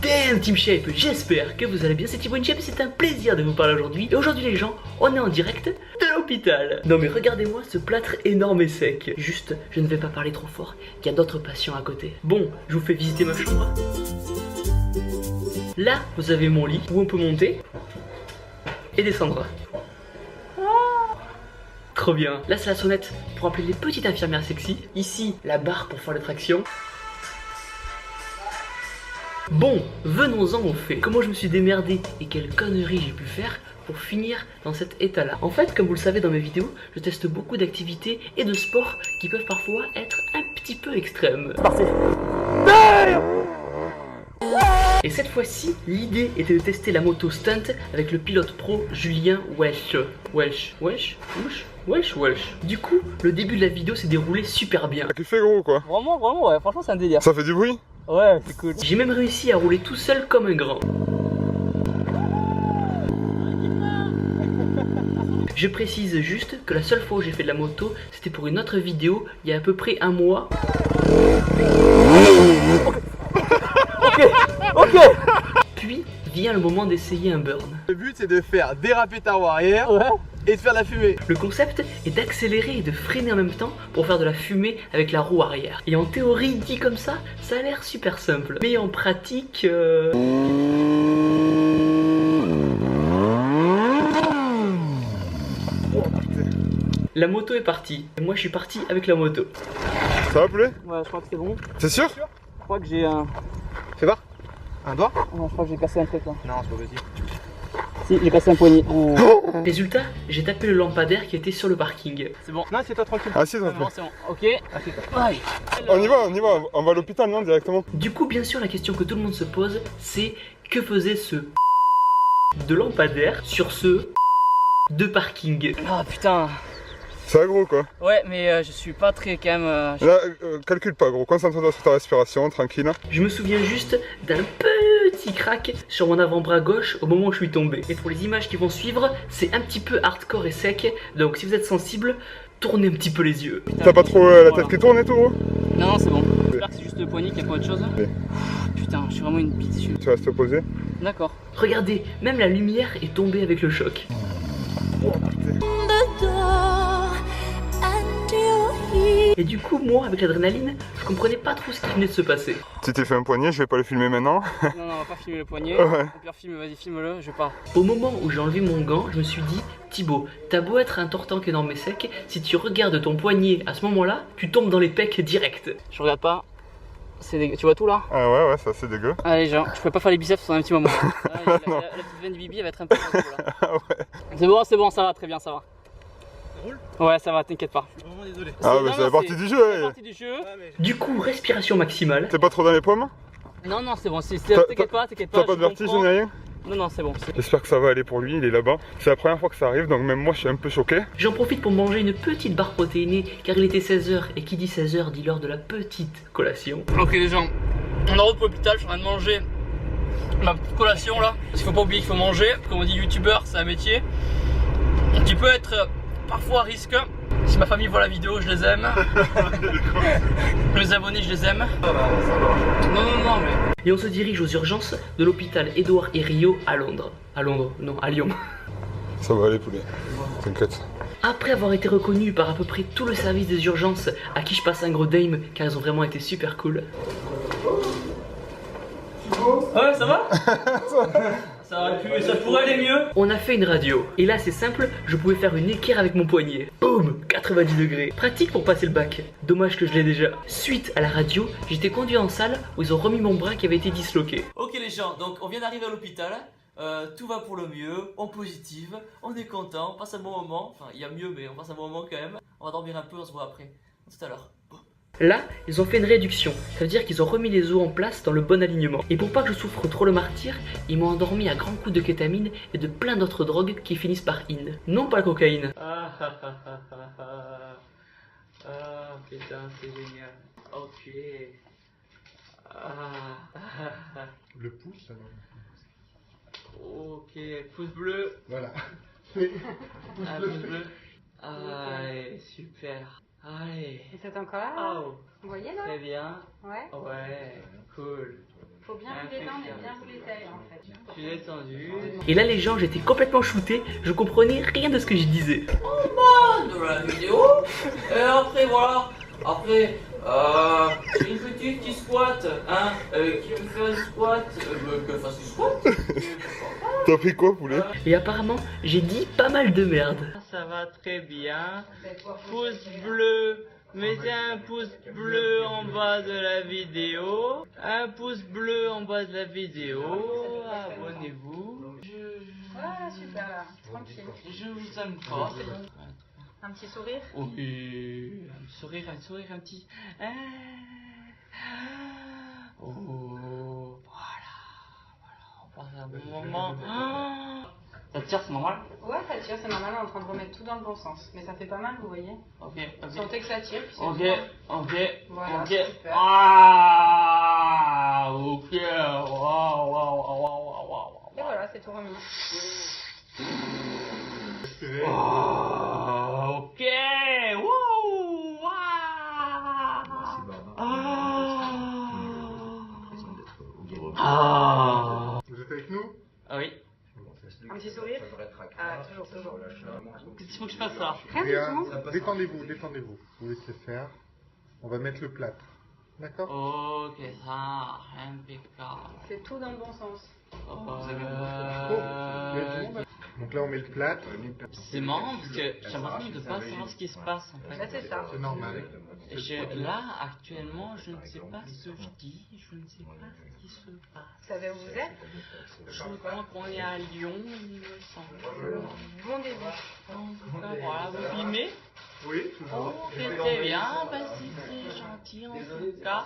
Damn Team Shape, j'espère que vous allez bien, c'est Thibaut InShape, c'est un plaisir de vous parler aujourd'hui. Et aujourd'hui les gens, on est en direct de l'hôpital. Non mais regardez-moi ce plâtre énorme et sec. Juste, je ne vais pas parler trop fort, il y a d'autres patients à côté. Bon, je vous fais visiter ma chambre. Là, vous avez mon lit où on peut monter et descendre. Trop bien. Là c'est la sonnette pour appeler les petites infirmières sexy. Ici la barre pour faire les tractions. Bon, venons-en au fait. Comment je me suis démerdé et quelle connerie j'ai pu faire pour finir dans cet état là. En fait, comme vous le savez dans mes vidéos, je teste beaucoup d'activités et de sports qui peuvent parfois être un petit peu extrêmes. C'est parti. Et cette fois-ci, l'idée était de tester la moto stunt avec le pilote pro Julien Welch. Du coup, le début de la vidéo s'est déroulé super bien. Qui fait gros quoi. Vraiment, ouais, franchement c'est un délire. Ça fait du bruit. Ouais, c'est cool. J'ai même réussi à rouler tout seul comme un grand. Je précise juste que la seule fois où j'ai fait de la moto, c'était pour une autre vidéo il y a à peu près un mois. Ok. Puis vient le moment d'essayer un burn. Le but c'est de faire déraper ta roue arrière et de faire de la fumée. Le concept est d'accélérer et de freiner en même temps pour faire de la fumée avec la roue arrière. Et en théorie, dit comme ça a l'air super simple. Mais en pratique... La moto est partie. Et moi je suis parti avec la moto. Ça va poulet? Ouais, je crois que c'est bon. C'est sûr? Je crois que j'ai un... Fais voir. Un doigt? Non, je crois que j'ai cassé un truc là. Non, c'est pas possible. Si, j'ai cassé un poignet. Résultat, j'ai tapé le lampadaire qui était sur le parking. C'est bon. Non, c'est toi tranquille. Ah si, ça C'est fait. bon, c'est bon. Ok. Aïe. On y va, on va à l'hôpital non directement. Du coup, bien sûr, la question que tout le monde se pose, c'est que faisait ce de lampadaire sur ce de parking? Ah putain. C'est gros quoi. Ouais, mais je suis pas très quand même... Là, calcule pas gros, concentre-toi sur ta respiration, tranquille. Je me souviens juste d'un petit crack sur mon avant-bras gauche au moment où je suis tombé. Et pour les images qui vont suivre, c'est un petit peu hardcore et sec, donc si vous êtes sensible, tournez un petit peu les yeux. T'as pas trop la tête qui tourne et tout gros? Non, c'est bon. J'espère que c'est juste le poignet, qu'il n'y a pas autre chose. Oui. Putain, je suis vraiment une bite dessus. Tu restes posé. D'accord. Regardez, même la lumière est tombée avec le choc. Et du coup, moi, avec l'adrénaline, je comprenais pas trop ce qui venait de se passer. Tu t'es fait un poignet, je vais pas le filmer maintenant. Non, on va pas filmer le poignet. Ouais. Au pire, vas-y, filme-le, je pars. Au moment où j'ai enlevé mon gant, je me suis dit, Thibaut, t'as beau être un tortank énorme et sec, si tu regardes ton poignet à ce moment-là, tu tombes dans les pecs direct. Je regarde pas. C'est dégueu. Tu vois tout là? Ah ouais, ça c'est dégueu. Allez, genre, je peux pas faire les biceps pendant un petit moment. La petite veine du bibi, elle va être un peu là. Ah ouais. C'est bon, ça va, très bien, ça va. Ça roule? Ouais, ça va, t'inquiète pas. Je suis vraiment désolé. Ah mais c'est partie du jeu. C'est Ouais. partie du jeu. Du coup, respiration maximale. T'es pas trop dans les pommes? Non, c'est bon, T'as t'inquiète pas. T'as pas de vertige ni rien? Non, c'est bon. J'espère que ça va aller pour lui, il est là-bas. C'est la première fois que ça arrive, donc même moi je suis un peu choqué. J'en profite pour manger une petite barre protéinée, car il était 16h, et qui dit 16h dit l'heure de la petite collation. Ok, les gens, on est en route pour l'hôpital, je suis en train de manger ma petite collation là. Parce qu'il faut pas oublier qu'il faut manger. Comme on dit, youtubeur, c'est un métier qui peut être parfois à risque. Si ma famille voit la vidéo, je les aime. Les abonnés, je les aime. Non, mais. Et on se dirige aux urgences de l'hôpital Édouard Herriot à Londres. À Londres, non, à Lyon. Ça va aller poulet, t'inquiète. Après avoir été reconnu par à peu près tout le service des urgences, à qui je passe un gros dame, car ils ont vraiment été super cool. Ouais, ça va? Ça pourrait aller mieux. On a fait une radio, et là c'est simple, je pouvais faire une équerre avec mon poignet. Boum, 90 degrés. Pratique pour passer le bac. Dommage que je l'ai déjà. Suite à la radio, j'étais conduit en salle où ils ont remis mon bras qui avait été disloqué. Ok les gens, donc on vient d'arriver à l'hôpital, tout va pour le mieux, on positive, on est content, on passe un bon moment, enfin il y a mieux mais on passe un bon moment quand même, on va dormir un peu, on se voit après, tout à l'heure. Là, ils ont fait une réduction, ça veut dire qu'ils ont remis les os en place dans le bon alignement. Et pour pas que je souffre trop le martyr, ils m'ont endormi à grands coups de kétamine et de plein d'autres drogues qui finissent par in. Non pas la cocaïne. Ah putain, c'est génial. Ok. Le pouce alors. Ok, pouce bleu. Voilà. Ah, pouce bleu. Allez, super. Allez. Et c'est encore là? Oh, Vous voyez là? très bien. Ouais. Ouais, cool. Faut bien vous détendre et bien vous l'étaler en fait. Je suis détendu. Et là les gens, j'étais complètement shooté, je comprenais rien de ce que je disais. De la vidéo. Et après, voilà. Après, j'ai une petite qui squatte, hein, qui veut faire du squat, que fasse du squat. T'as pris quoi, poulet? Et apparemment, j'ai dit pas mal de merde. Ça va très bien. Pouce bleu. Mettez un pouce bleu en bas de la vidéo. Un pouce bleu en bas de la vidéo. Abonnez-vous. Voilà, super là, tranquille. Je vous aime fort. Un petit sourire. Oui, un sourire, un petit. Oh, voilà. On passe un bon moment. Ça tire, c'est normal? Ouais, ça tire, c'est normal, on est en train de remettre tout dans le bon sens. Mais ça fait pas mal, vous voyez. Ok. Sentez que ça tire. Puis Ok. Voilà, Ok. super. Ah, ok. Waouh. Et voilà, c'est tout remis. Oh, ok. Wouh. Vous êtes avec nous? Ah oui. Un petit sourire. Ah, toujours. Qu'est-ce qu'il faut que je fasse là? Rien du tout. Détendez-vous. Vous laissez faire. On va mettre le plâtre. D'accord? Ok, ça, impeccable. C'est tout dans le bon sens. Donc là, on met le plâtre. C'est marrant parce que j'ai l'impression de pas savoir ce qui se passe en fait. Là, c'est ça. C'est normal. Là, actuellement, je ne sais pas ce que je dis, je ne sais pas ce qui se passe. Vous savez où vous êtes? Je crois qu'on est à Lyon, il me semble. Bon début. En tout cas, voilà, vous filmez? Oui, toujours. Oh, très bien, bah c'est gentil en tout cas.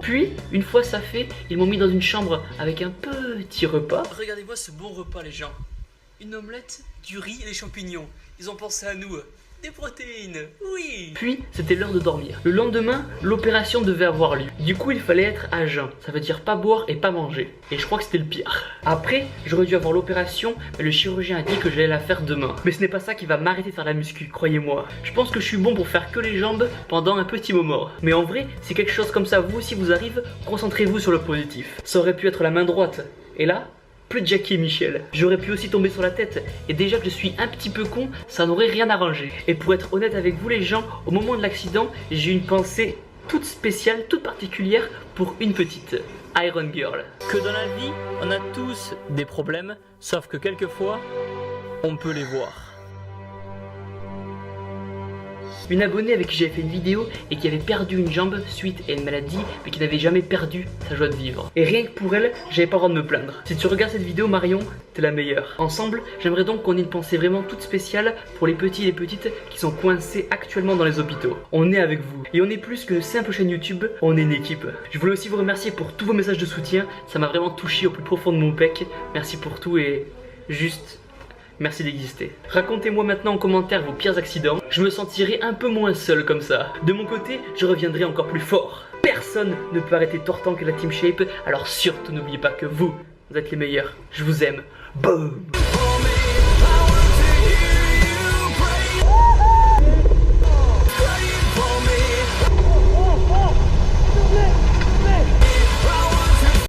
Puis, une fois ça fait, ils m'ont mis dans une chambre avec un petit repas. Regardez-moi ce bon repas, les gens. Une omelette, du riz et des champignons. Ils ont pensé à nous. Des protéines, oui. Puis, c'était l'heure de dormir. Le lendemain, l'opération devait avoir lieu. Du coup, il fallait être à jeun. Ça veut dire pas boire et pas manger. Et je crois que c'était le pire. Après, j'aurais dû avoir l'opération, mais le chirurgien a dit que j'allais la faire demain. Mais ce n'est pas ça qui va m'arrêter de faire la muscu, croyez-moi. Je pense que je suis bon pour faire que les jambes pendant un petit moment. Mais en vrai, si quelque chose comme ça vous aussi vous arrive, concentrez-vous sur le positif. Ça aurait pu être la main droite. Et là, plus de Jackie et Michel. J'aurais pu aussi tomber sur la tête. Et déjà que je suis un petit peu con, ça n'aurait rien arrangé. Et pour être honnête avec vous les gens, au moment de l'accident, j'ai eu une pensée toute spéciale, toute particulière pour une petite Iron Girl. Que dans la vie, on a tous des problèmes, sauf que quelquefois, on peut les voir. Une abonnée avec qui j'avais fait une vidéo et qui avait perdu une jambe suite à une maladie, mais qui n'avait jamais perdu sa joie de vivre. Et rien que pour elle, j'avais pas le droit de me plaindre. Si tu regardes cette vidéo, Marion, t'es la meilleure. Ensemble, j'aimerais donc qu'on ait une pensée vraiment toute spéciale pour les petits et les petites qui sont coincés actuellement dans les hôpitaux. On est avec vous. Et on est plus qu'une simple chaîne YouTube, on est une équipe. Je voulais aussi vous remercier pour tous vos messages de soutien. Ça m'a vraiment touché au plus profond de mon pec. Merci pour tout et juste... merci d'exister. Racontez-moi maintenant en commentaire vos pires accidents. Je me sentirai un peu moins seul comme ça. De mon côté, je reviendrai encore plus fort. Personne ne peut arrêter Tortan que la Team Shape. Alors surtout n'oubliez pas que vous êtes les meilleurs. Je vous aime. Boom.